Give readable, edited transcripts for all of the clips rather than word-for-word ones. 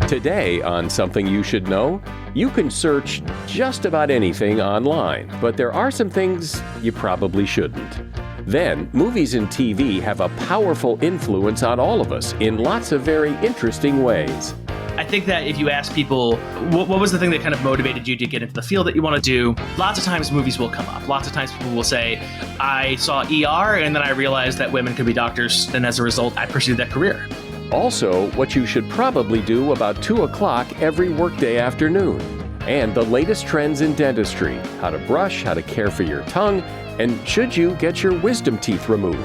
Today on Something You Should Know, you can search just about anything online, but there are some things you probably shouldn't. Then, movies and TV have a powerful influence on all of us in lots of very interesting ways. I think that if you ask people, what was the thing that kind of motivated you to get into the field that you want to do, lots of times movies will come up. Lots of times people will say, I saw ER and then I realized that women could be doctors, and as a result, I pursued that career. Also, what you should probably do about 2 o'clock every workday afternoon. And the latest trends in dentistry, how to brush, how to care for your tongue, and should you get your wisdom teeth removed.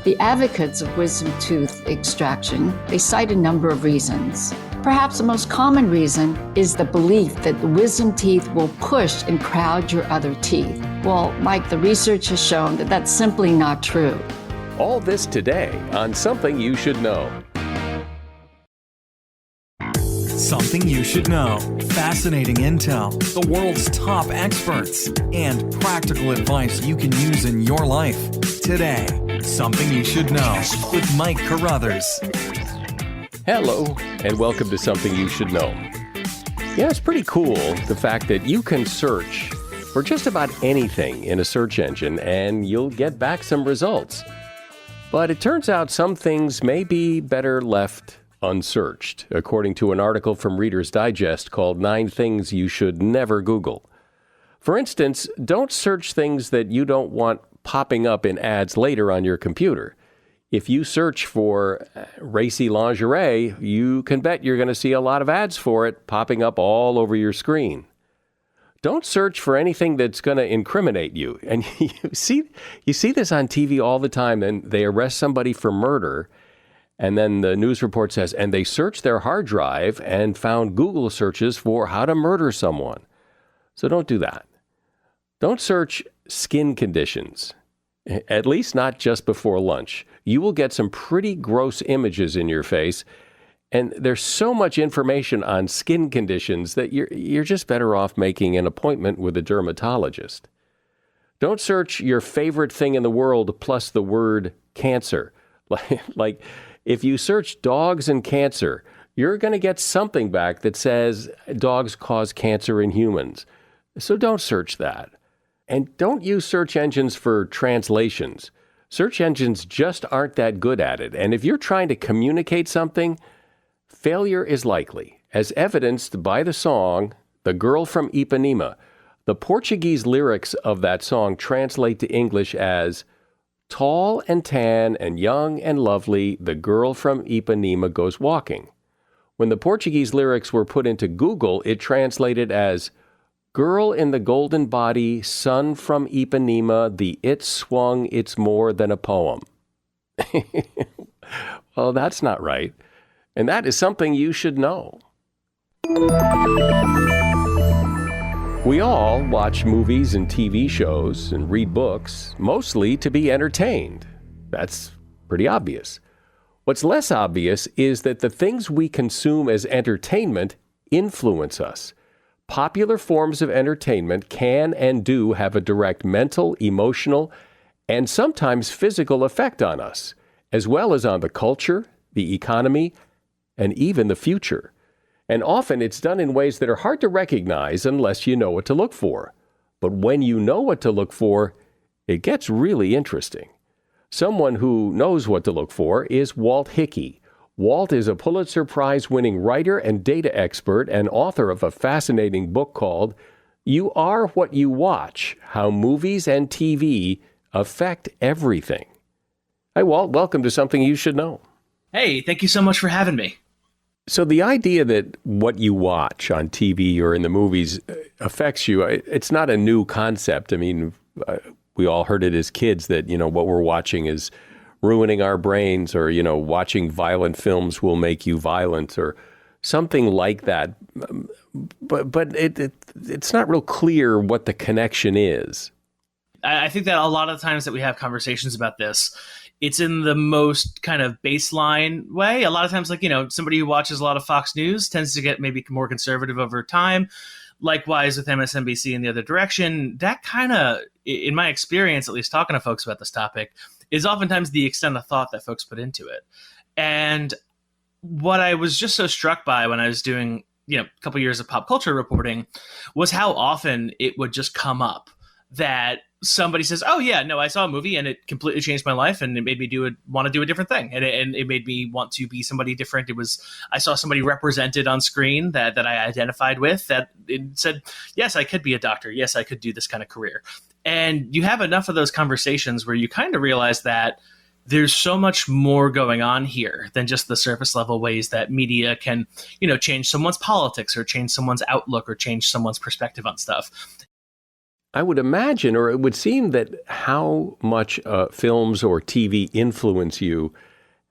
The advocates of wisdom tooth extraction, they cite a number of reasons. Perhaps the most common reason is the belief that the wisdom teeth will push and crowd your other teeth. Well, Mike, the research has shown that that's simply not true. All this today on Something You Should Know. Something you should know. Fascinating intel, the world's top experts, and practical advice you can use in your life. Today, Something You Should Know with Mike Carruthers. Hello, and welcome to Something You Should Know. Yeah, it's pretty cool, the fact that you can search for just about anything in a search engine and you'll get back some results. But it turns out some things may be better left unsearched, according to an article from Reader's Digest called 9 Things You Should Never Google. For instance, don't search things that you don't want popping up in ads later on your computer. If you search for racy lingerie, you can bet you're going to see a lot of ads for it popping up all over your screen. Don't search for anything that's going to incriminate you. And you see this on TV all the time, and they arrest somebody for murder. And then the news report says, and they searched their hard drive and found Google searches for how to murder someone. So don't do that. Don't search skin conditions, at least not just before lunch. You will get some pretty gross images in your face. And there's so much information on skin conditions that you're just better off making an appointment with a dermatologist. Don't search your favorite thing in the world plus the word cancer. Like if you search dogs and cancer, you're going to get something back that says dogs cause cancer in humans. So don't search that. And don't use search engines for translations. Search engines just aren't that good at it. And if you're trying to communicate something, failure is likely, as evidenced by the song, The Girl from Ipanema. The Portuguese lyrics of that song translate to English as, tall and tan and young and lovely, the girl from Ipanema goes walking. When the Portuguese lyrics were put into Google, it translated as, girl in the golden body, sun from Ipanema, the it swung, it's more than a poem. Well, that's not right. And that is something you should know. We all watch movies and TV shows and read books, mostly to be entertained. That's pretty obvious. What's less obvious is that the things we consume as entertainment influence us. Popular forms of entertainment can and do have a direct mental, emotional, and sometimes physical effect on us, as well as on the culture, the economy, and even the future. And often it's done in ways that are hard to recognize unless you know what to look for. But when you know what to look for, it gets really interesting. Someone who knows what to look for is Walt Hickey. Walt is a Pulitzer Prize-winning writer and data expert and author of a fascinating book called You Are What You Watch: How Movies and TV Affect Everything. Hi, Walt. Welcome to Something You Should Know. Hey, thank you so much for having me. So the idea that what you watch on TV or in the movies affects you, it's not a new concept. I mean, we all heard it as kids that, what we're watching is ruining our brains, or, watching violent films will make you violent or something like that. But it's not real clear what the connection is. I think that a lot of the times that we have conversations about this, it's in the most kind of baseline way. A lot of times, somebody who watches a lot of Fox News tends to get maybe more conservative over time. Likewise with MSNBC in the other direction. That kind of, in my experience, at least talking to folks about this topic, is oftentimes the extent of thought that folks put into it. And what I was just so struck by when I was doing, a couple years of pop culture reporting was how often it would just come up that somebody says, "Oh yeah, no, I saw a movie and it completely changed my life and it made me want to do a different thing, and it made me want to be somebody different." I saw somebody represented on screen that I identified with, that it said, "Yes, I could be a doctor. Yes, I could do this kind of career." And you have enough of those conversations where you kind of realize that there's so much more going on here than just the surface level ways that media can, change someone's politics or change someone's outlook or change someone's perspective on stuff. I would imagine, or it would seem, that how much films or TV influence you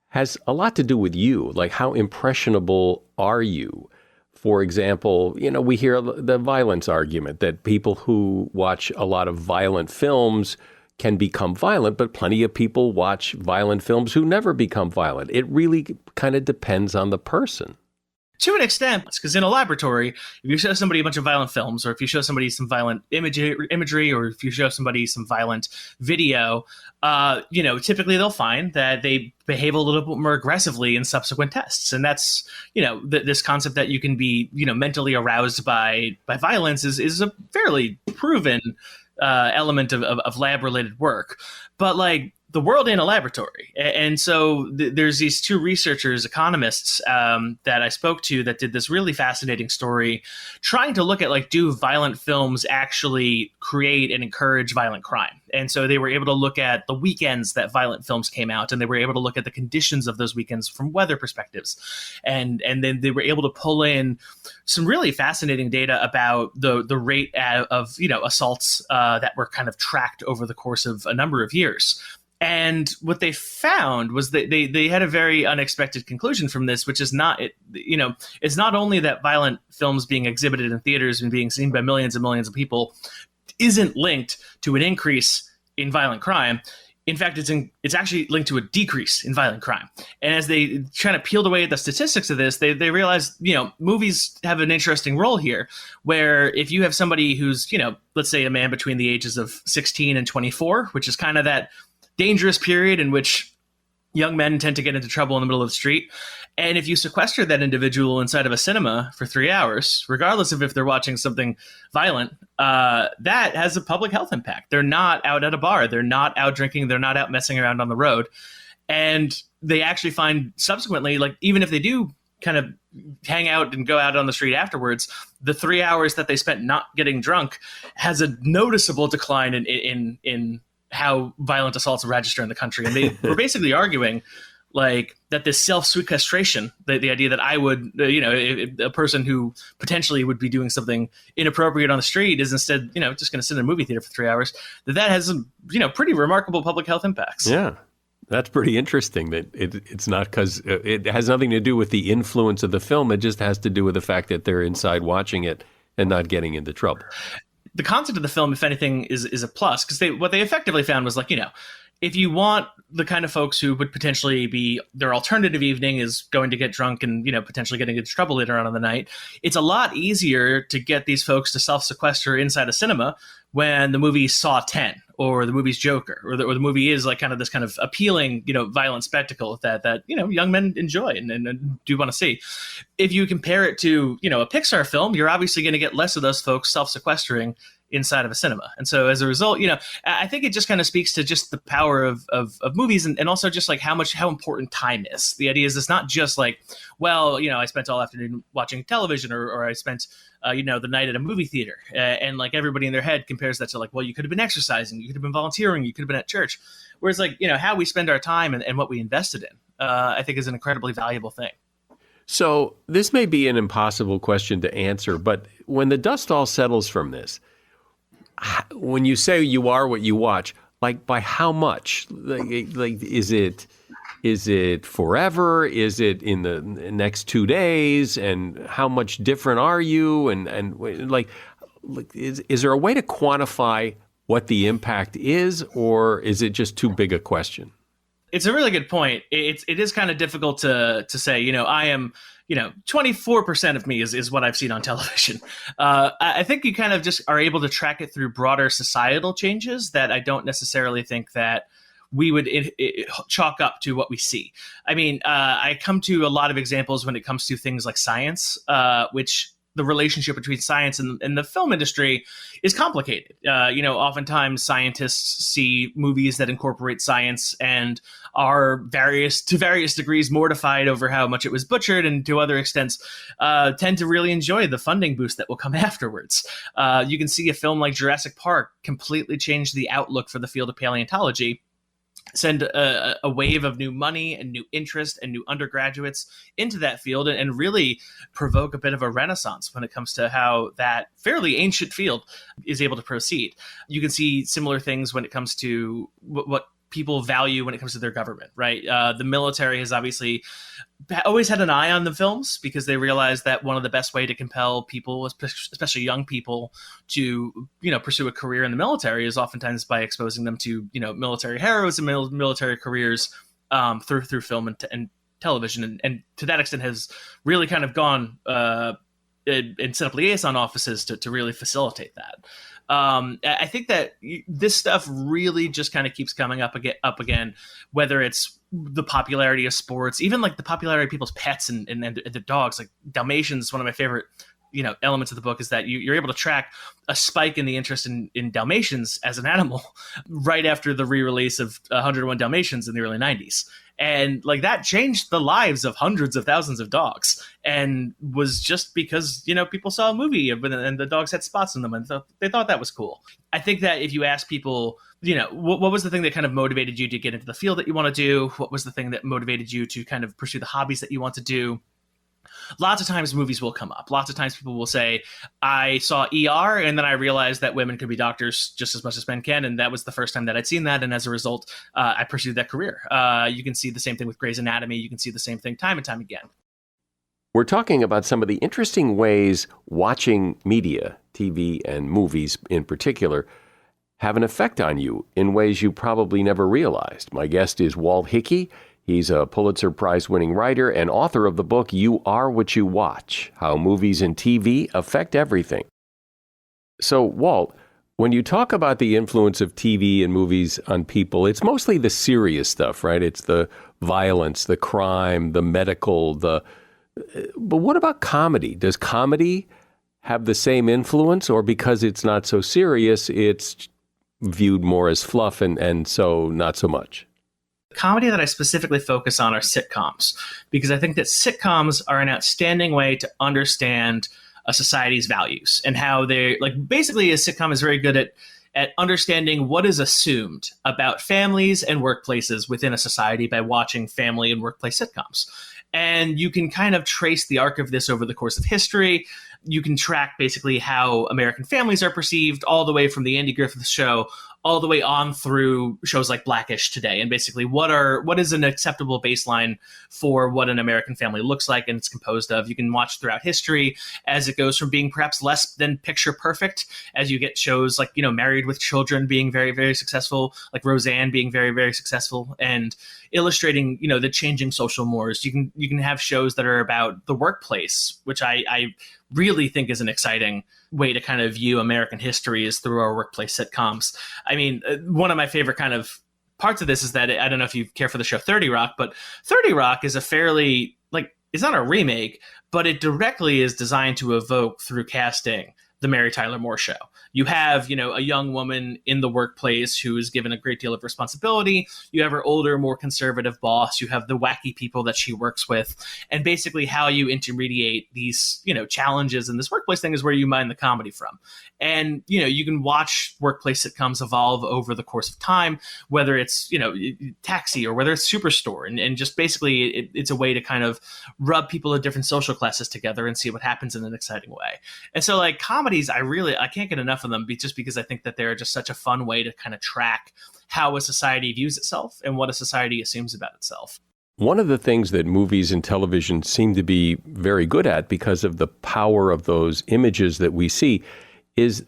has a lot to do with you. Like, how impressionable are you? For example, we hear the violence argument that people who watch a lot of violent films can become violent, but plenty of people watch violent films who never become violent. It really kind of depends on the person. To an extent, because in a laboratory, if you show somebody a bunch of violent films, or if you show somebody some violent imagery, or if you show somebody some violent video, typically they'll find that they behave a little bit more aggressively in subsequent tests. And that's, this concept that you can be, mentally aroused by violence is a fairly proven element of lab-related work. But like, the world ain't a laboratory. And so there's these two researchers, economists, that I spoke to that did this really fascinating story trying to look at, like, do violent films actually create and encourage violent crime? And so they were able to look at the weekends that violent films came out, and they were able to look at the conditions of those weekends from weather perspectives. And then they were able to pull in some really fascinating data about the rate of assaults that were kind of tracked over the course of a number of years. And what they found was that they had a very unexpected conclusion from this, which is it's not only that violent films being exhibited in theaters and being seen by millions and millions of people isn't linked to an increase in violent crime. In fact, it's actually linked to a decrease in violent crime. And as they try to peel away at the statistics of this, they realize, movies have an interesting role here, where if you have somebody who's, let's say a man between the ages of 16 and 24, which is kind of that dangerous period in which young men tend to get into trouble in the middle of the street. And if you sequester that individual inside of a cinema for 3 hours, regardless of if they're watching something violent, that has a public health impact. They're not out at a bar. They're not out drinking. They're not out messing around on the road. And they actually find subsequently, like, even if they do kind of hang out and go out on the street afterwards, the 3 hours that they spent not getting drunk has a noticeable decline in how violent assaults register in the country. And they were basically arguing, like, that this self-sequestration, the idea that I would, a person who potentially would be doing something inappropriate on the street is instead, just going to sit in a movie theater for 3 hours, that has some, pretty remarkable public health impacts. Yeah. That's pretty interesting that it's not because it has nothing to do with the influence of the film. It just has to do with the fact that they're inside watching it and not getting into trouble. The content of the film, if anything, is a plus, because what they effectively found was, like, if you want the kind of folks who would potentially be, their alternative evening is going to get drunk and, potentially getting into trouble later on in the night, it's a lot easier to get these folks to self-sequester inside a cinema when the movie Saw 10 or the movie's Joker or the movie is like kind of this kind of appealing, violent spectacle that young men enjoy and do want to see. If you compare it to, a Pixar film, you're obviously going to get less of those folks self-sequestering inside of a cinema. And so as a result, I think it just kind of speaks to just the power of movies and also just like how important time is. The idea is it's not just like, well, I spent all afternoon watching television or I spent, the night at a movie theater. And like everybody in their head compares that to like, well, you could have been exercising, you could have been volunteering, you could have been at church. Whereas like, how we spend our time and what we invested in, I think is an incredibly valuable thing. So this may be an impossible question to answer, but when the dust all settles from this, when you say you are what you watch, like by how much? Like is it forever? Is it in the next 2 days? And how much different are you? And like is there a way to quantify what the impact is, or is it just too big a question? It's a really good point. It is kind of difficult to say, I am, 24% of me is what I've seen on television. I think you kind of just are able to track it through broader societal changes that I don't necessarily think that we would chalk up to what we see. I mean, I come to a lot of examples when it comes to things like science, which the relationship between science and the film industry is complicated. Oftentimes scientists see movies that incorporate science and are to various degrees mortified over how much it was butchered, and to other extents tend to really enjoy the funding boost that will come afterwards. You can see a film like Jurassic Park completely change the outlook for the field of paleontology, send a wave of new money and new interest and new undergraduates into that field, and really provoke a bit of a renaissance when it comes to how that fairly ancient field is able to proceed. You can see similar things when it comes to what people value when it comes to their government, right? The military has obviously always had an eye on the films, because they realize that one of the best way to compel people, especially young people, to pursue a career in the military is oftentimes by exposing them to military heroes and military careers through film and television, and to that extent has really kind of gone and set up liaison offices to really facilitate that. I think that this stuff really just kind of keeps coming up again, whether it's the popularity of sports, even like the popularity of people's pets and the dogs. Like Dalmatians, one of my favorite elements of the book is that you're able to track a spike in the interest in Dalmatians as an animal right after the re-release of 101 Dalmatians in the early 90s. And like that changed the lives of hundreds of thousands of dogs, and was just because, people saw a movie and the dogs had spots on them and they thought that was cool. I think that if you ask people, what was the thing that kind of motivated you to get into the field that you want to do? What was the thing that motivated you to kind of pursue the hobbies that you want to do? Lots of times movies will come up. Lots of times people will say, I saw ER and then I realized that women could be doctors just as much as men can. And that was the first time that I'd seen that. And as a result, I pursued that career. You can see the same thing with Grey's Anatomy. You can see the same thing time and time again. We're talking about some of the interesting ways watching media, TV and movies in particular, have an effect on you in ways you probably never realized. My guest is Walt Hickey. He's a Pulitzer Prize-winning writer and author of the book, You Are What You Watch: How Movies and TV Affect Everything. So, Walt, when you talk about the influence of TV and movies on people, it's mostly the serious stuff, right? It's the violence, the crime, the medical, but what about comedy? Does comedy have the same influence, or because it's not so serious, it's viewed more as fluff and so not so much? Comedy that I specifically focus on are sitcoms, because I think that sitcoms are an outstanding way to understand a society's values and how they're basically a sitcom is very good at understanding what is assumed about families and workplaces within a society by watching family and workplace sitcoms. And you can kind of trace the arc of this over the course of history. You can track basically how American families are perceived all the way from the Andy Griffith Show all the way on through shows like Blackish today, and basically what is an acceptable baseline for what an American family looks like and it's composed of. You can watch throughout history as it goes from being perhaps less than picture perfect, as you get shows like Married with Children being very, very successful, like Roseanne being very, very successful, and illustrating the changing social mores. You can have shows that are about the workplace, which I really think is an exciting way to kind of view American history, is through our workplace sitcoms. I mean, one of my favorite kind of parts of this is that, I don't know if you care for the show 30 Rock, but 30 Rock is a fairly, it's not a remake, but it directly is designed to evoke through casting the Mary Tyler Moore Show. You have, a young woman in the workplace who is given a great deal of responsibility. You have her older, more conservative boss. You have the wacky people that she works with. And basically how you intermediate these, challenges in this workplace thing is where you mine the comedy from. And, you can watch workplace sitcoms evolve over the course of time, whether it's, Taxi or whether it's Superstore. And just basically it's a way to kind of rub people of different social classes together and see what happens in an exciting way. And so comedies, I can't get enough of them, just because I think that they're just such a fun way to kind of track how a society views itself and what a society assumes about itself. One of the things that movies and television seem to be very good at, because of the power of those images that we see, is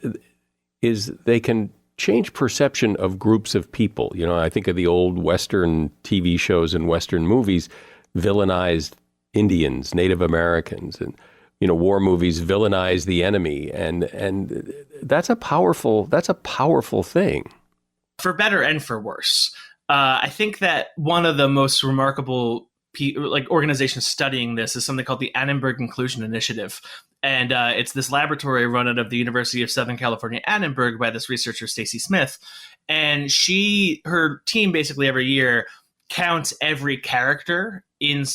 they can change perception of groups of people. I think of the old Western TV shows and Western movies villainized Indians, Native Americans, and war movies villainize the enemy, and that's a powerful thing. For better and for worse. I think that one of the most remarkable organizations studying this is something called the Annenberg Inclusion Initiative. And it's this laboratory run out of the University of Southern California, Annenberg, by this researcher, Stacy Smith. And her team basically every year counts every character in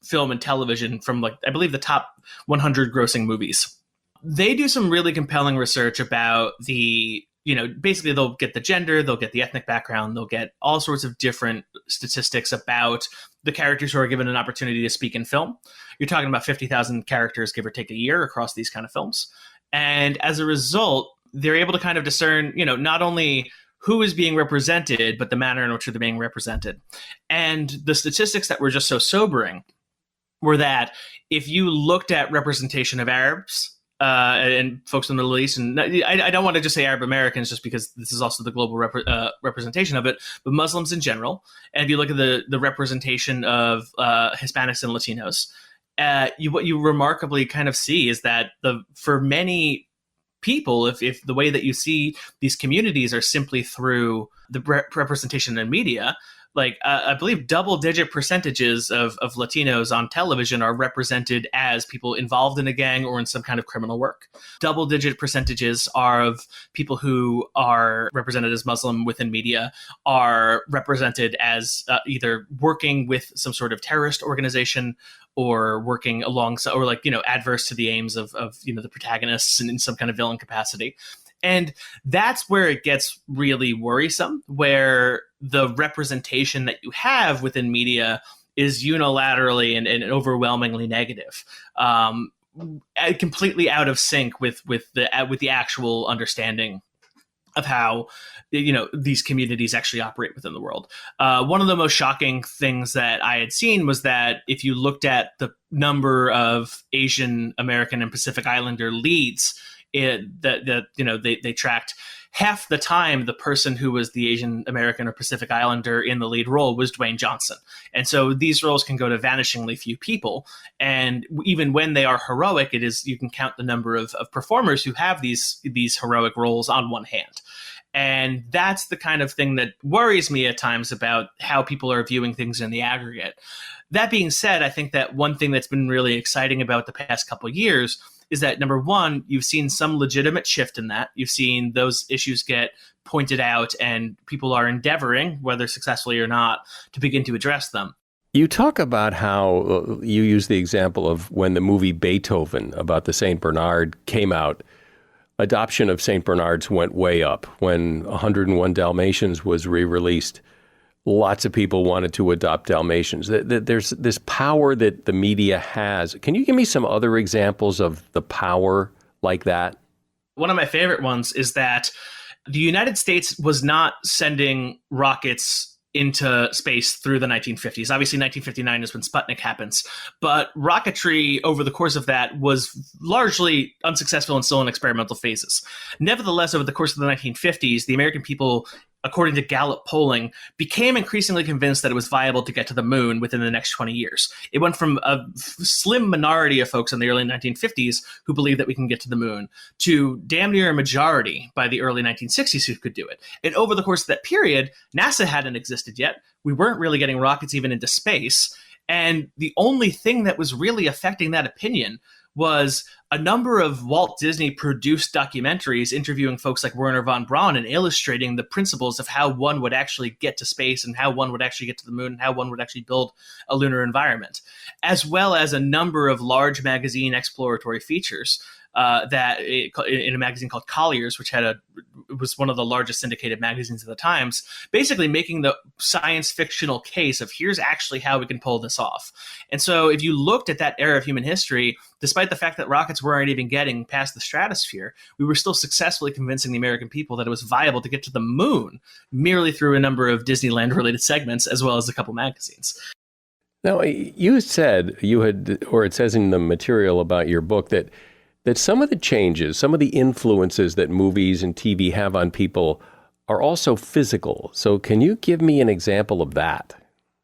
film and television from, like, I believe the top 100 grossing movies. They do some really compelling research about basically they'll get the gender, they'll get the ethnic background, they'll get all sorts of different statistics about the characters who are given an opportunity to speak in film. You're talking about 50,000 characters, give or take, a year across these kind of films. And as a result, they're able to kind of discern, not only who is being represented, but the manner in which they're being represented. And the statistics that were just so sobering were that if you looked at representation of Arabs, and folks in the Middle East, and I don't want to just say Arab Americans just because this is also the global representation of it, but Muslims in general. And if you look at the representation of Hispanics and Latinos, what you remarkably kind of see is that for many people, if the way that you see these communities are simply through the representation in media, I believe double-digit percentages of Latinos on television are represented as people involved in a gang or in some kind of criminal work. Double-digit percentages are of people who are represented as Muslim within media are represented as either working with some sort of terrorist organization or working alongside, or adverse to the aims of the protagonists in some kind of villain capacity. And that's where it gets really worrisome, where the representation that you have within media is unilaterally and overwhelmingly negative, completely out of sync with the actual understanding of how these communities actually operate within the world. One of the most shocking things that I had seen was that if you looked at the number of Asian American and Pacific Islander leads, they tracked half the time the person who was the Asian American or Pacific Islander in the lead role was Dwayne Johnson. And so these roles can go to vanishingly few people. And even when they are heroic, you can count the number of performers who have these heroic roles on one hand. And that's the kind of thing that worries me at times about how people are viewing things in the aggregate. That being said, I think that one thing that's been really exciting about the past couple of years is that, number one, you've seen some legitimate shift in that. You've seen those issues get pointed out and people are endeavoring, whether successfully or not, to begin to address them. You talk about how you use the example of when the movie Beethoven about the St. Bernard came out. Adoption of St. Bernards went way up. When 101 Dalmatians was re-released, lots of people wanted to adopt Dalmatians. There's this power that the media has. Can you give me some other examples of the power like that? One of my favorite ones is that the United States was not sending rockets into space through the 1950s. Obviously, 1959 is when Sputnik happens. But rocketry over the course of that was largely unsuccessful and still in experimental phases. Nevertheless, over the course of the 1950s, the American people, according to Gallup polling, became increasingly convinced that it was viable to get to the moon within the next 20 years. It went from a slim minority of folks in the early 1950s who believed that we can get to the moon to damn near a majority by the early 1960s who could do it. And over the course of that period, NASA hadn't existed yet. We weren't really getting rockets even into space. And the only thing that was really affecting that opinion was a number of Walt Disney produced documentaries interviewing folks like Wernher von Braun and illustrating the principles of how one would actually get to space and how one would actually get to the moon and how one would actually build a lunar environment, as well as a number of large magazine exploratory features in a magazine called Collier's, which was one of the largest syndicated magazines at the times, basically making the science fictional case of here's actually how we can pull this off. And so if you looked at that era of human history, despite the fact that rockets weren't even getting past the stratosphere, we were still successfully convincing the American people that it was viable to get to the moon merely through a number of Disneyland-related segments, as well as a couple magazines. Now, you said it says in the material about your book that some of the changes, some of the influences that movies and TV have on people are also physical. So can you give me an example of that?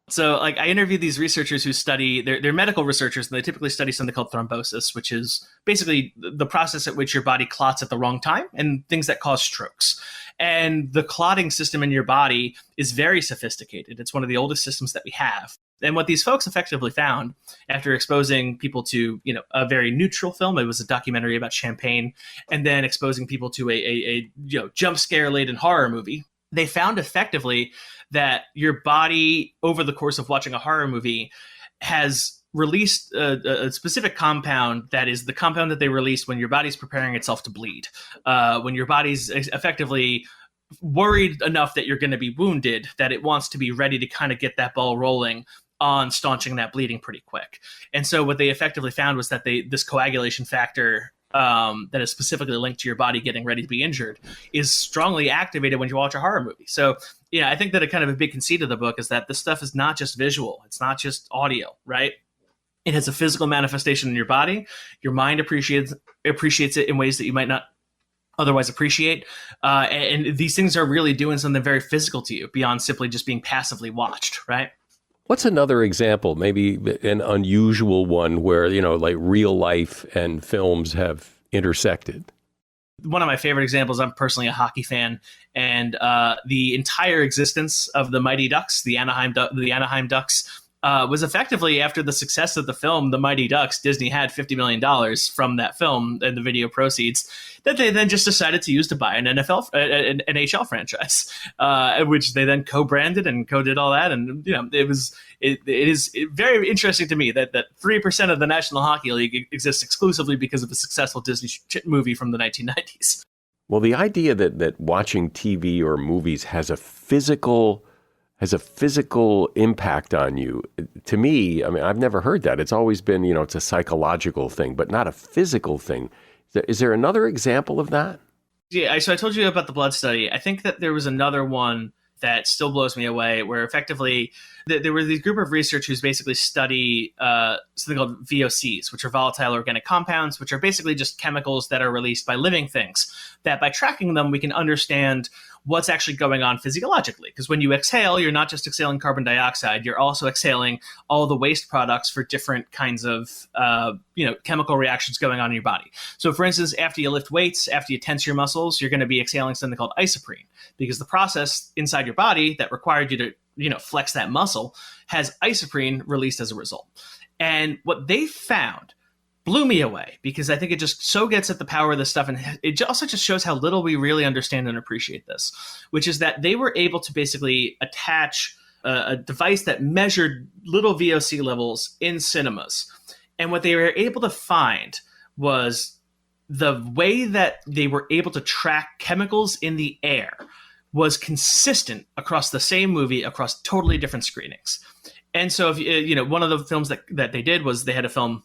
So, like, I interviewed these researchers who study, they're medical researchers, and they typically study something called thrombosis, which is basically the process at which your body clots at the wrong time and things that cause strokes. And the clotting system in your body is very sophisticated. It's one of the oldest systems that we have. And what these folks effectively found after exposing people to, a very neutral film, it was a documentary about champagne, and then exposing people to a jump scare laden horror movie, they found effectively that your body, over the course of watching a horror movie, has released a specific compound that is the compound that they released when your body's preparing itself to bleed. When your body's effectively worried enough that you're going to be wounded, that it wants to be ready to kind of get that ball rolling on staunching that bleeding pretty quick. And so what they effectively found was that this coagulation factor that is specifically linked to your body getting ready to be injured is strongly activated when you watch a horror movie. So, I think that a kind of a big conceit of the book is that this stuff is not just visual. It's not just audio, right? It has a physical manifestation in your body. Your mind appreciates it in ways that you might not otherwise appreciate. And these things are really doing something very physical to you beyond simply just being passively watched, right? What's another example, maybe an unusual one where, like real life and films have intersected? One of my favorite examples, I'm personally a hockey fan, and the entire existence of the Mighty Ducks, the Anaheim Ducks, was effectively after the success of the film, The Mighty Ducks. Disney had $50 million from that film and the video proceeds that they then just decided to use to buy an NHL franchise, which they then co-branded and co-did all that. And, it is very interesting to me that 3% of the National Hockey League exists exclusively because of a successful Disney movie from the 1990s. Well, the idea that watching TV or movies has a physical impact on you, to me, I mean, I've never heard that. It's always been, it's a psychological thing, but not a physical thing. Is there another example of that? Yeah, so I told you about the blood study. I think that there was another one that still blows me away, where effectively there were these group of researchers who basically study something called VOCs, which are volatile organic compounds, which are basically just chemicals that are released by living things, that by tracking them, we can understand what's actually going on physiologically. Because when you exhale, you're not just exhaling carbon dioxide, you're also exhaling all the waste products for different kinds of chemical reactions going on in your body. So for instance, after you lift weights, after you tense your muscles, you're going to be exhaling something called isoprene, because the process inside your body that required you to flex that muscle has isoprene released as a result. And what they found blew me away, because I think it just so gets at the power of this stuff. And it also just shows how little we really understand and appreciate this, which is that they were able to basically attach a device that measured little VOC levels in cinemas. And what they were able to find was the way that they were able to track chemicals in the air was consistent across the same movie, across totally different screenings. And so, if one of the films that they did was they had a film,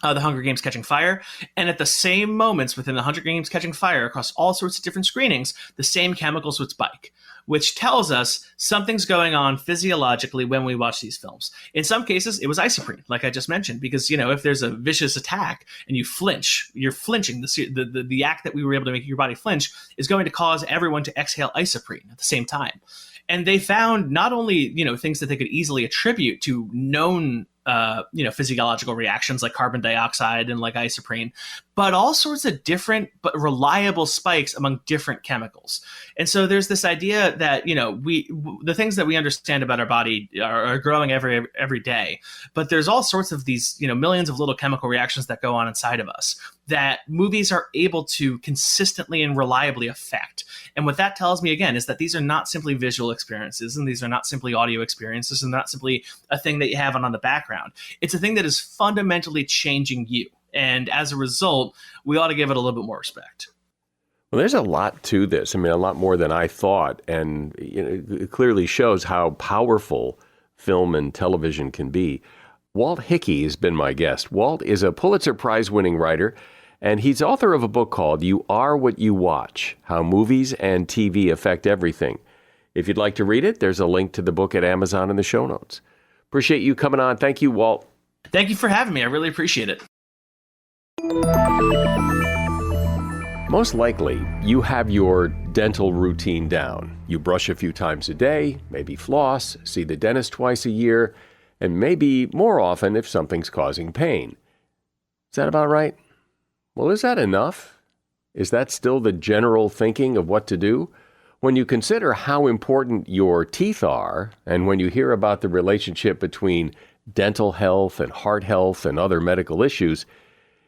The Hunger Games Catching Fire. And at the same moments within The Hunger Games Catching Fire, across all sorts of different screenings, the same chemicals would spike, which tells us something's going on physiologically when we watch these films. In some cases, it was isoprene, like I just mentioned, because, if there's a vicious attack and you flinch, you're flinching. The act that we were able to make your body flinch is going to cause everyone to exhale isoprene at the same time. And they found not only, things that they could easily attribute to known physiological reactions like carbon dioxide and like isoprene, but all sorts of different but reliable spikes among different chemicals. And so there's this idea that, the things that we understand about our body are growing every day, but there's all sorts of these, millions of little chemical reactions that go on inside of us that movies are able to consistently and reliably affect. And what that tells me, again, is that these are not simply visual experiences, and these are not simply audio experiences, and not simply a thing that you have on the background. It's a thing that is fundamentally changing you. And as a result, we ought to give it a little bit more respect. Well, there's a lot to this. I mean, a lot more than I thought. And it clearly shows how powerful film and television can be. Walt Hickey has been my guest. Walt is a Pulitzer Prize-winning writer, and he's author of a book called You Are What You Watch: How Movies and TV Affect Everything. If you'd like to read it, there's a link to the book at Amazon in the show notes. Appreciate you coming on. Thank you, Walt. Thank you for having me. I really appreciate it. Most likely, you have your dental routine down. You brush a few times a day, maybe floss, see the dentist twice a year, and maybe more often if something's causing pain. Is that about right? Well, is that enough? Is that still the general thinking of what to do? When you consider how important your teeth are, and when you hear about the relationship between dental health and heart health and other medical issues,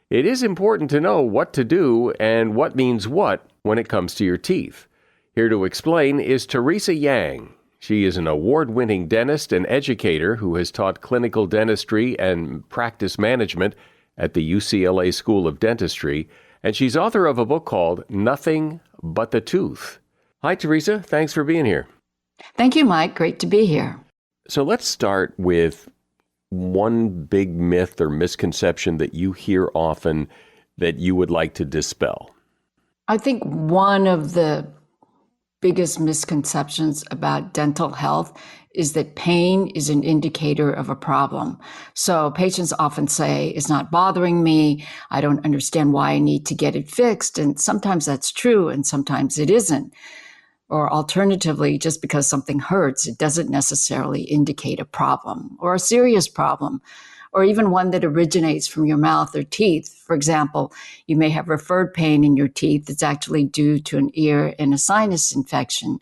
it is important to know what to do and what means what when it comes to your teeth. Here to explain is Teresa Yang. She is an award-winning dentist and educator who has taught clinical dentistry and practice management at the UCLA School of Dentistry, and she's author of a book called Nothing But the Tooth. Hi, Teresa. Thanks for being here. Thank you, Mike. Great to be here. So let's start with one big myth or misconception that you hear often that you would like to dispel. I think one of the biggest misconceptions about dental health is that pain is an indicator of a problem. So patients often say, it's not bothering me. I don't understand why I need to get it fixed. And sometimes that's true and sometimes it isn't. Or alternatively, just because something hurts, it doesn't necessarily indicate a problem or a serious problem, or even one that originates from your mouth or teeth. For example, you may have referred pain in your teeth that's actually due to an ear and a sinus infection.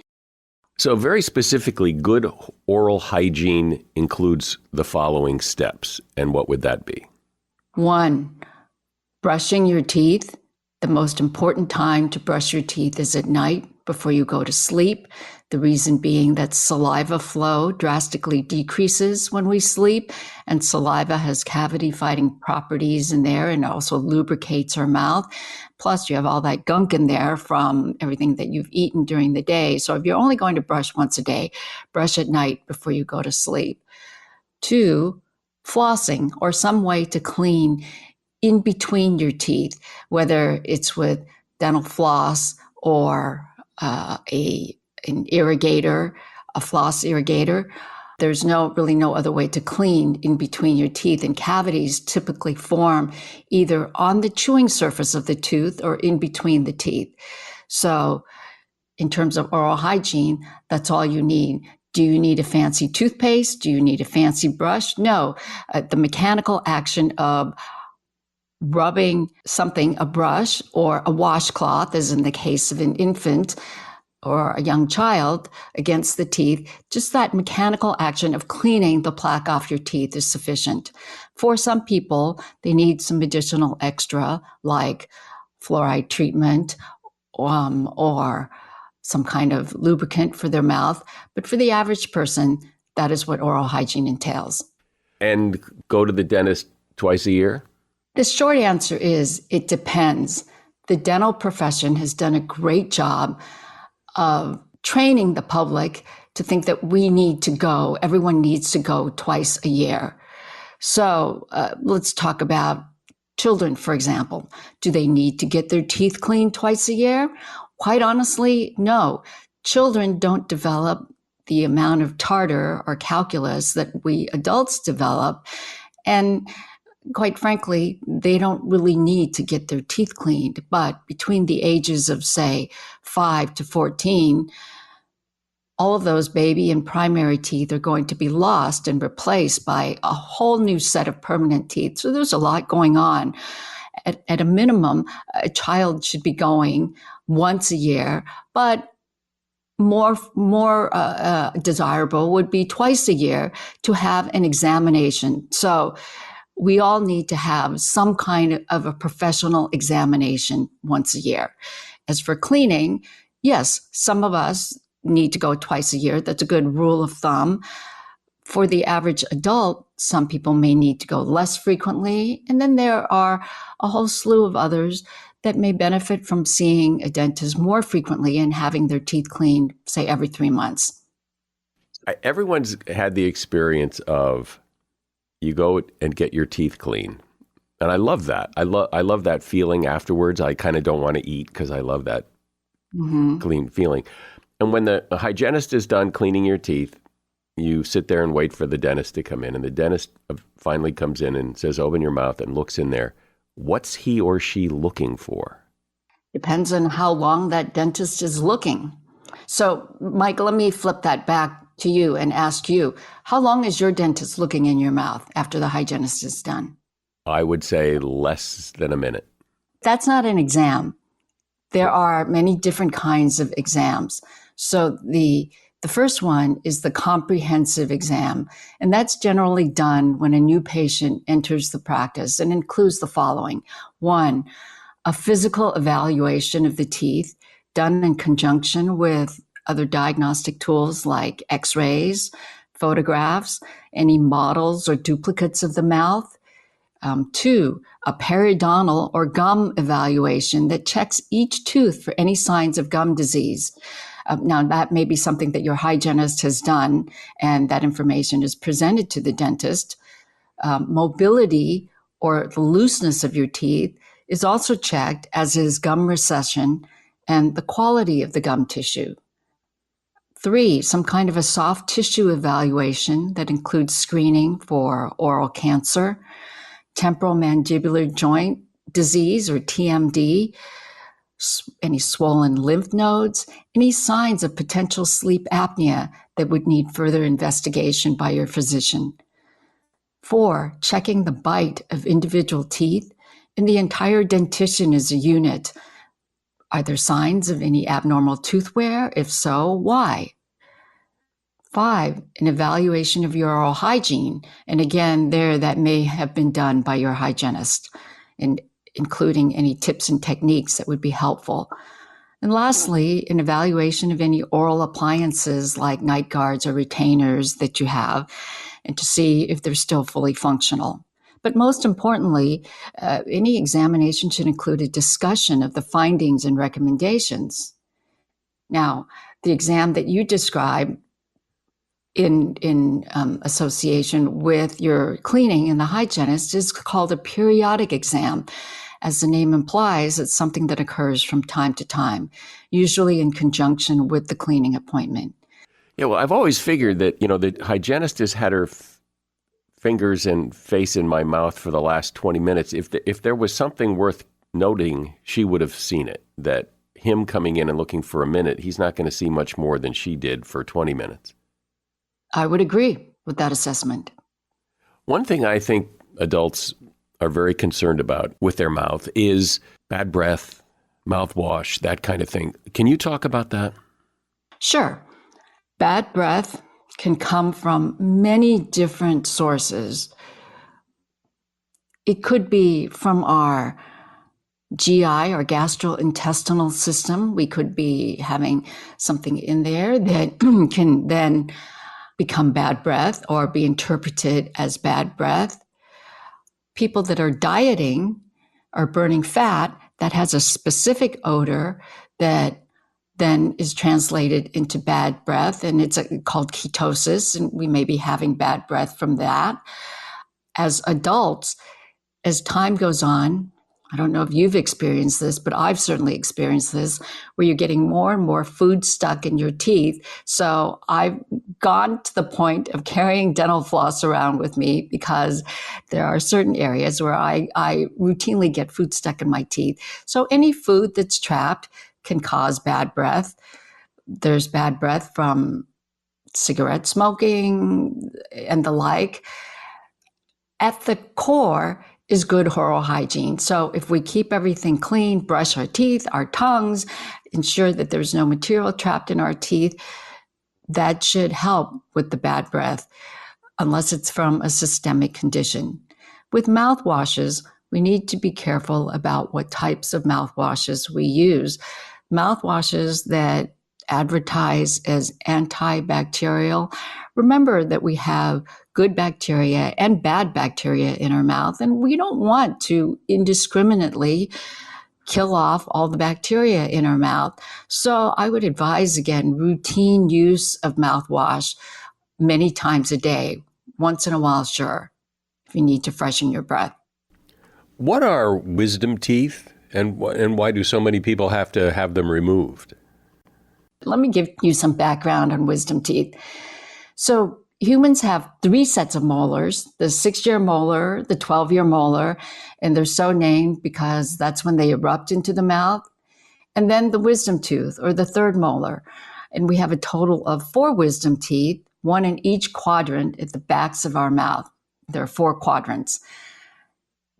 So very specifically, good oral hygiene includes the following steps. And what would that be? 1, brushing your teeth. The most important time to brush your teeth is at night before you go to sleep. The reason being that saliva flow drastically decreases when we sleep, and saliva has cavity-fighting properties in there and also lubricates our mouth. Plus, you have all that gunk in there from everything that you've eaten during the day. So if you're only going to brush once a day, brush at night before you go to sleep. 2, flossing, or some way to clean in between your teeth, whether it's with dental floss or an irrigator, a floss irrigator. There's really no other way to clean in between your teeth, and cavities typically form either on the chewing surface of the tooth or in between the teeth. So in terms of oral hygiene, that's all you need. Do you need a fancy toothpaste? Do you need a fancy brush? No. The mechanical action of rubbing something, a brush or a washcloth, as in the case of an infant or a young child, against the teeth, just that mechanical action of cleaning the plaque off your teeth is sufficient. For some people, they need some additional extra, like fluoride treatment or some kind of lubricant for their mouth. But for the average person, that is what oral hygiene entails. And go to the dentist twice a year? The short answer is it depends. The dental profession has done a great job of training the public to think that everyone needs to go twice a year. So let's talk about children, for example. Do they need to get their teeth cleaned twice a year? Quite honestly, no. Children don't develop the amount of tartar or calculus that we adults develop. And quite frankly, they don't really need to get their teeth cleaned. But between the ages of, say, 5 to 14, all of those baby and primary teeth are going to be lost and replaced by a whole new set of permanent teeth. So there's a lot going on. At a minimum, a child should be going once a year, but more desirable would be twice a year to have an examination. So we all need to have some kind of a professional examination once a year. As for cleaning, yes, some of us need to go twice a year. That's a good rule of thumb. For the average adult, some people may need to go less frequently. And then there are a whole slew of others that may benefit from seeing a dentist more frequently and having their teeth cleaned, say, every 3 months. Everyone's had the experience of you go and get your teeth clean. And I love that. I love that feeling afterwards. I kind of don't want to eat because I love that clean feeling. And when the hygienist is done cleaning your teeth, you sit there and wait for the dentist to come in. And the dentist finally comes in and says, open your mouth, and looks in there. What's he or she looking for? Depends on how long that dentist is looking. So, Mike, let me flip that back to you and ask you, how long is your dentist looking in your mouth after the hygienist is done? I would say less than a minute. That's not an exam. There are many different kinds of exams. So the first one is the comprehensive exam, and that's generally done when a new patient enters the practice and includes the following. One, a physical evaluation of the teeth done in conjunction with other diagnostic tools like x-rays, photographs, any models or duplicates of the mouth. Two, a periodontal or gum evaluation that checks each tooth for any signs of gum disease. Now, that may be something that your hygienist has done, and that information is presented to the dentist. Mobility or the looseness of your teeth is also checked, as is gum recession and the quality of the gum tissue. Three, some kind of a soft tissue evaluation that includes screening for oral cancer, temporal mandibular joint disease or TMD, any swollen lymph nodes, any signs of potential sleep apnea that would need further investigation by your physician. Four, checking the bite of individual teeth, and the entire dentition is a unit. Are there signs of any abnormal tooth wear? If so, why? Five, an evaluation of your oral hygiene. And again, that may have been done by your hygienist, and including any tips and techniques that would be helpful. And lastly, an evaluation of any oral appliances like night guards or retainers that you have, and to see if they're still fully functional. But most importantly, any examination should include a discussion of the findings and recommendations. Now, the exam that you described in association with your cleaning and the hygienist is called a periodic exam. As the name implies, it's something that occurs from time to time, usually in conjunction with the cleaning appointment. Yeah, well, I've always figured that, the hygienist has had her fingers and face in my mouth for the last 20 minutes. If there was something worth noting, she would have seen it, that him coming in and looking for a minute, he's not going to see much more than she did for 20 minutes. I would agree with that assessment. One thing I think adults are very concerned about with their mouth is bad breath, mouthwash, that kind of thing. Can you talk about that? Sure. Bad breath can come from many different sources. It could be from our GI or gastrointestinal system. We could be having something in there that can then become bad breath or be interpreted as bad breath. People that are dieting or burning fat that has a specific odor that then is translated into bad breath, and it's called ketosis, and we may be having bad breath from that. As adults, as time goes on, I don't know if you've experienced this, but I've certainly experienced this, where you're getting more and more food stuck in your teeth. So I've gone to the point of carrying dental floss around with me because there are certain areas where I routinely get food stuck in my teeth. So any food that's trapped can cause bad breath. There's bad breath from cigarette smoking and the like. At the core is good oral hygiene. So if we keep everything clean, brush our teeth, our tongues, ensure that there's no material trapped in our teeth, that should help with the bad breath, unless it's from a systemic condition. With mouthwashes, we need to be careful about what types of mouthwashes we use. Mouthwashes that advertise as antibacterial. Remember that we have good bacteria and bad bacteria in our mouth, and we don't want to indiscriminately kill off all the bacteria in our mouth. So I would advise, again, routine use of mouthwash many times a day. Once in a while, sure, if you need to freshen your breath. What are wisdom teeth, and why do so many people have to have them removed? Let me give you some background on wisdom teeth. So humans have 3 sets of molars, the 6-year molar, the 12-year molar, and they're so named because that's when they erupt into the mouth. and then the wisdom tooth or the third molar. And we have a total of 4 wisdom teeth, one in each quadrant at the backs of our mouth. There are 4 quadrants.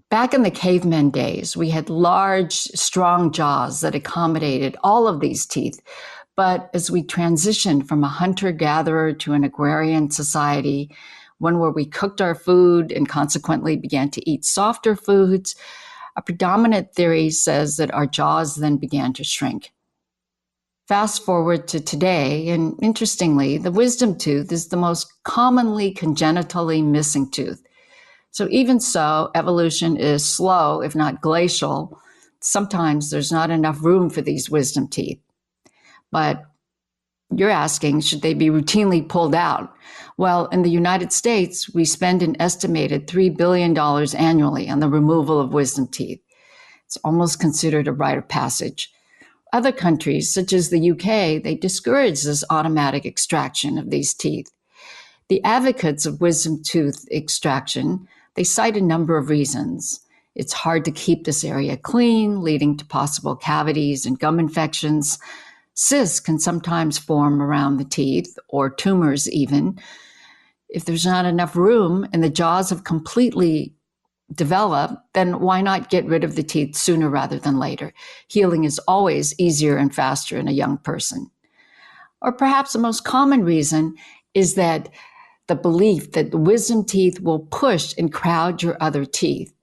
Back in the caveman days, we had large, strong jaws that accommodated all of these teeth. But as we transitioned from a hunter-gatherer to an agrarian society, one where we cooked our food and consequently began to eat softer foods, a predominant theory says that our jaws then began to shrink. Fast forward to today, and interestingly, the wisdom tooth is the most commonly congenitally missing tooth. So even so, evolution is slow, if not glacial. Sometimes there's not enough room for these wisdom teeth. But you're asking, should they be routinely pulled out? Well, in the United States, we spend an estimated $3 billion annually on the removal of wisdom teeth. It's almost considered a rite of passage. Other countries, such as the UK, they discourage this automatic extraction of these teeth. The advocates of wisdom tooth extraction, they cite a number of reasons. It's hard to keep this area clean, leading to possible cavities and gum infections. Cysts can sometimes form around the teeth, or tumors even. If there's not enough room and the jaws have completely developed, then why not get rid of the teeth sooner rather than later? Healing is always easier and faster in a young person. Or perhaps the most common reason is that the belief that the wisdom teeth will push and crowd your other teeth.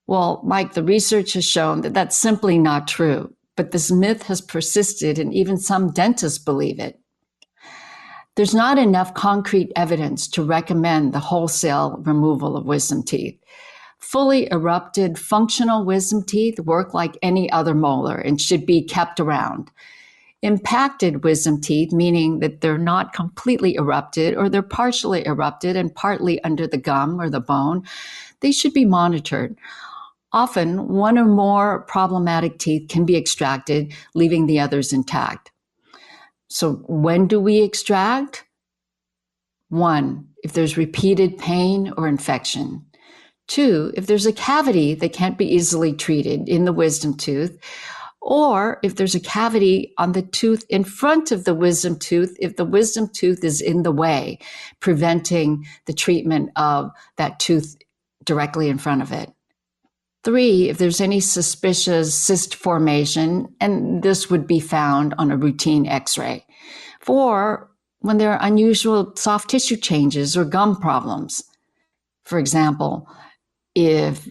Well, Mike, the research has shown that that's simply not true. But this myth has persisted, and even some dentists believe it. There's not enough concrete evidence to recommend the wholesale removal of wisdom teeth. Fully erupted functional wisdom teeth work like any other molar and should be kept around. Impacted wisdom teeth, meaning that they're not completely erupted or they're partially erupted and partly under the gum or the bone, they should be monitored. Often, one or more problematic teeth can be extracted, leaving the others intact. So when do we extract? 1, if there's repeated pain or infection. 2, if there's a cavity that can't be easily treated in the wisdom tooth, or if there's a cavity on the tooth in front of the wisdom tooth, if the wisdom tooth is in the way, preventing the treatment of that tooth directly in front of it. 3, if there's any suspicious cyst formation, and this would be found on a routine x-ray. 4, when there are unusual soft tissue changes or gum problems. For example, if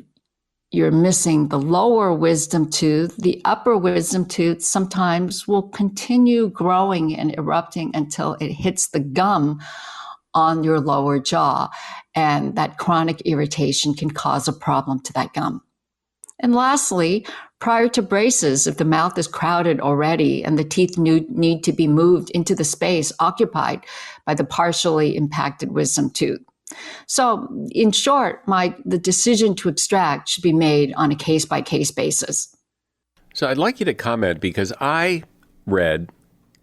you're missing the lower wisdom tooth, the upper wisdom tooth sometimes will continue growing and erupting until it hits the gum on your lower jaw, and that chronic irritation can cause a problem to that gum. And lastly, prior to braces, if the mouth is crowded already and the teeth need to be moved into the space occupied by the partially impacted wisdom tooth. So in short, Mike, the decision to extract should be made on a case-by-case basis. So I'd like you to comment, because I read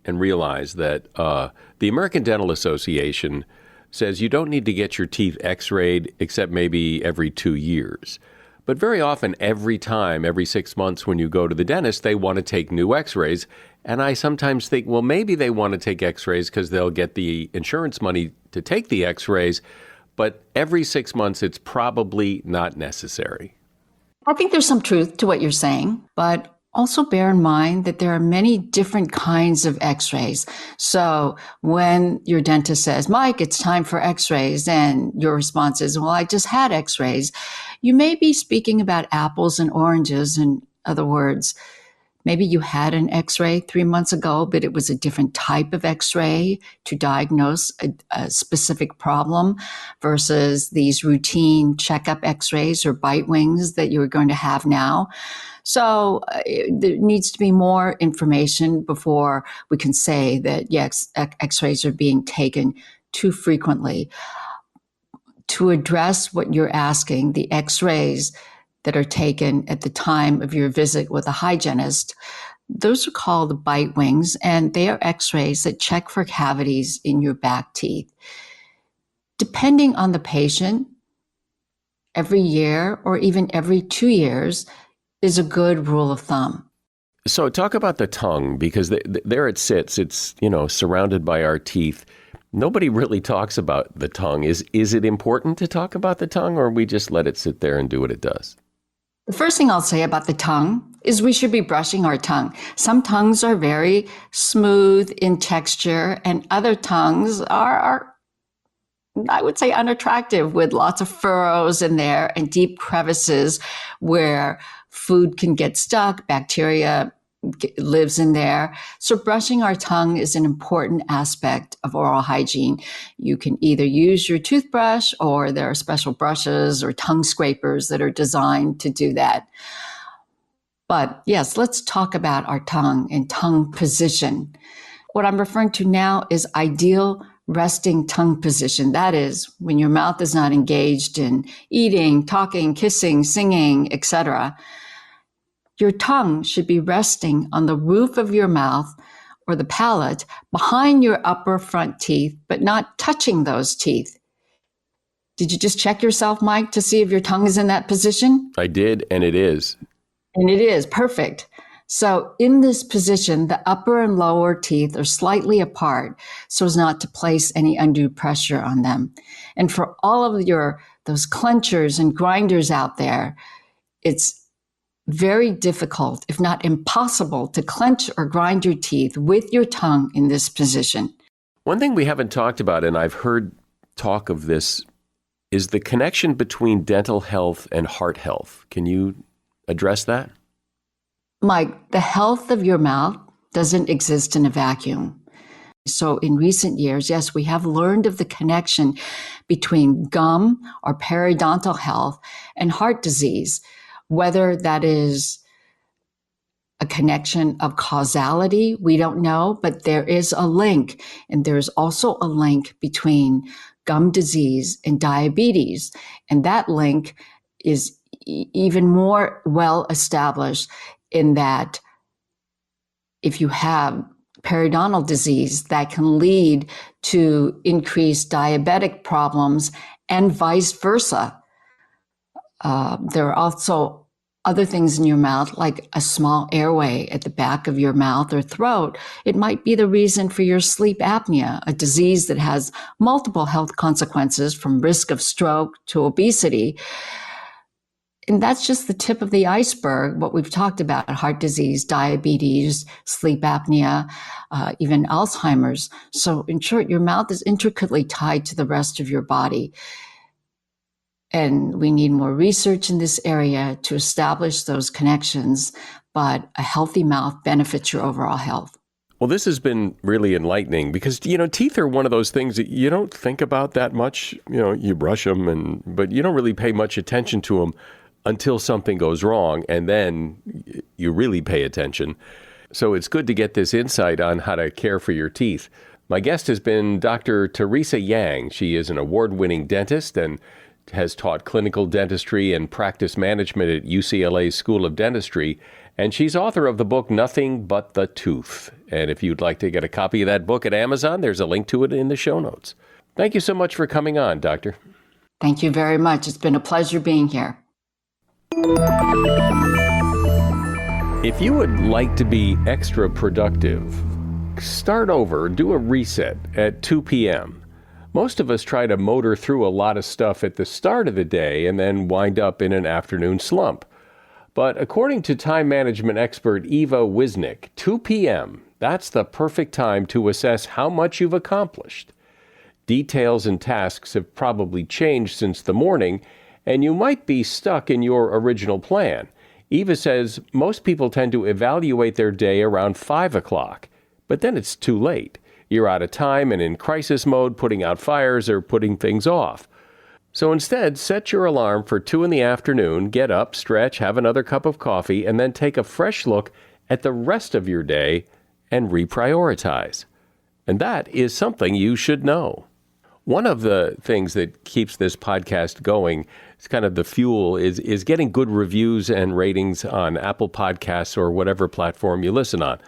and realized that the American Dental Association says you don't need to get your teeth x-rayed except maybe every 2 years. But very often, every 6 months when you go to the dentist, they want to take new x-rays. And I sometimes think, well, maybe they want to take x-rays because they'll get the insurance money to take the x-rays. But every 6 months, it's probably not necessary. I think there's some truth to what you're saying, but also bear in mind that there are many different kinds of x-rays. So when your dentist says, Mike, it's time for x-rays, and your response is, well, I just had x-rays, you may be speaking about apples and oranges. In other words, maybe you had an x-ray 3 months ago, but it was a different type of x-ray to diagnose a specific problem versus these routine checkup x-rays or bite wings that you're going to have now. So there needs to be more information before we can say that, yes, x-rays are being taken too frequently. To address what you're asking, the x-rays that are taken at the time of your visit with a hygienist, those are called bite wings, and they are x-rays that check for cavities in your back teeth. Depending on the patient, every year or even every 2 years is a good rule of thumb. So talk about the tongue, because there it sits. It's, surrounded by our teeth. Nobody really talks about the tongue. Is it important to talk about the tongue, or we just let it sit there and do what it does? The first thing I'll say about the tongue is we should be brushing our tongue. Some tongues are very smooth in texture, and other tongues are I would say unattractive, with lots of furrows in there and deep crevices where food can get stuck, bacteria lives in there. So brushing our tongue is an important aspect of oral hygiene. You can either use your toothbrush, or there are special brushes or tongue scrapers that are designed to do that. But yes, let's talk about our tongue and tongue position. What I'm referring to now is ideal resting tongue position. That is, when your mouth is not engaged in eating, talking, kissing, singing, etc. Your tongue should be resting on the roof of your mouth or the palate behind your upper front teeth, but not touching those teeth. Did you just check yourself, Mike, to see if your tongue is in that position? I did, and it is. And it is perfect. So in this position, the upper and lower teeth are slightly apart so as not to place any undue pressure on them. And for all of those clenchers and grinders out there, it's very difficult, if not impossible, to clench or grind your teeth with your tongue in this position. One thing we haven't talked about, and I've heard talk of this, is the connection between dental health and heart health. Can you address that? Mike, the health of your mouth doesn't exist in a vacuum. So in recent years, yes, we have learned of the connection between gum or periodontal health and heart disease. Whether that is a connection of causality, we don't know, but there is a link. And there's also a link between gum disease and diabetes. And that link is even more well established in that if you have periodontal disease, that can lead to increased diabetic problems and vice versa. There are also other things in your mouth, like a small airway at the back of your mouth or throat. It might be the reason for your sleep apnea, a disease that has multiple health consequences from risk of stroke to obesity. And that's just the tip of the iceberg, what we've talked about: heart disease, diabetes, sleep apnea, even Alzheimer's. So in short, your mouth is intricately tied to the rest of your body. And we need more research in this area to establish those connections, but a healthy mouth benefits your overall health. Well, this has been really enlightening because, teeth are one of those things that you don't think about that much. You brush them, but you don't really pay much attention to them until something goes wrong, and then you really pay attention. So it's good to get this insight on how to care for your teeth. My guest has been Dr. Teresa Yang. She is an award-winning dentist and has taught clinical dentistry and practice management at UCLA's School of Dentistry, and she's author of the book Nothing But the Tooth. And if you'd like to get a copy of that book at Amazon, there's a link to it in the show notes. Thank you so much for coming on, Doctor. Thank you very much. It's been a pleasure being here. If you would like to be extra productive, start over, do a reset at 2 p.m. Most of us try to motor through a lot of stuff at the start of the day and then wind up in an afternoon slump. But according to time management expert Eva Wisnik, 2 p.m., that's the perfect time to assess how much you've accomplished. Details and tasks have probably changed since the morning, and you might be stuck in your original plan. Eva says most people tend to evaluate their day around 5 o'clock, but then it's too late. You're out of time and in crisis mode, putting out fires or putting things off. So instead, set your alarm for 2 in the afternoon, get up, stretch, have another cup of coffee, and then take a fresh look at the rest of your day and reprioritize. And that is something you should know. One of the things that keeps this podcast going, it's kind of the fuel, is getting good reviews and ratings on Apple Podcasts or whatever platform you listen on.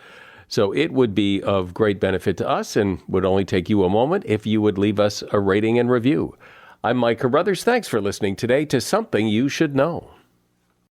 So it would be of great benefit to us and would only take you a moment if you would leave us a rating and review. I'm Mike Carruthers. Thanks for listening today to Something You Should Know.